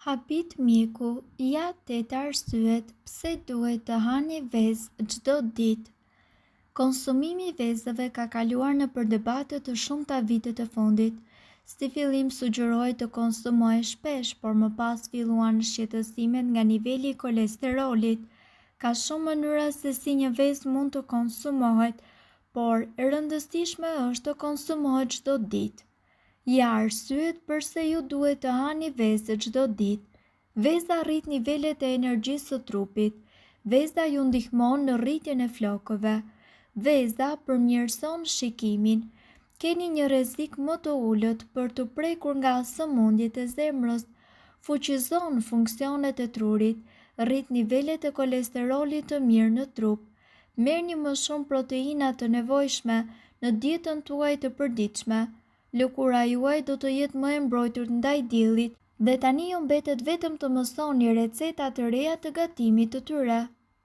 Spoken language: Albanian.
Habit mjeku, ja 8 arsyet pse duhet të hani vezë çdo ditë. Konsumimi i vezëve ka kaluar nëpër debate të shumta vitet e fundit. Si fillim sugjerohej të konsumohej shpesh, por më pas filluan shqetësimet nga niveli i kolesterolit. Ka shumë mënyra se si një vezë mund të konsumohet, por e rëndësishme është të konsumohet çdo ditë. Ja arsyet pse ju duhet të hani vezë çdo ditë. Veza rrit nivelet e energjisë së trupit. Veza ju ndihmon në rritjen e flokëve. Veza përmirëson shikimin. Keni një rrezik më të ulët për të prekur nga sëmundjet e zemrës. Fuqizon funksionet e trurit. Rrit nivelet e kolesterolit të mirë në trup. Merrni më shumë proteina të nevojshme në dietën tuaj të përditshme. Lëkura juaj do të jetë më e mbrojtur ndaj diellit dhe tani ju mbetet vetëm të mësoni receta të reja të gatimit të tyre.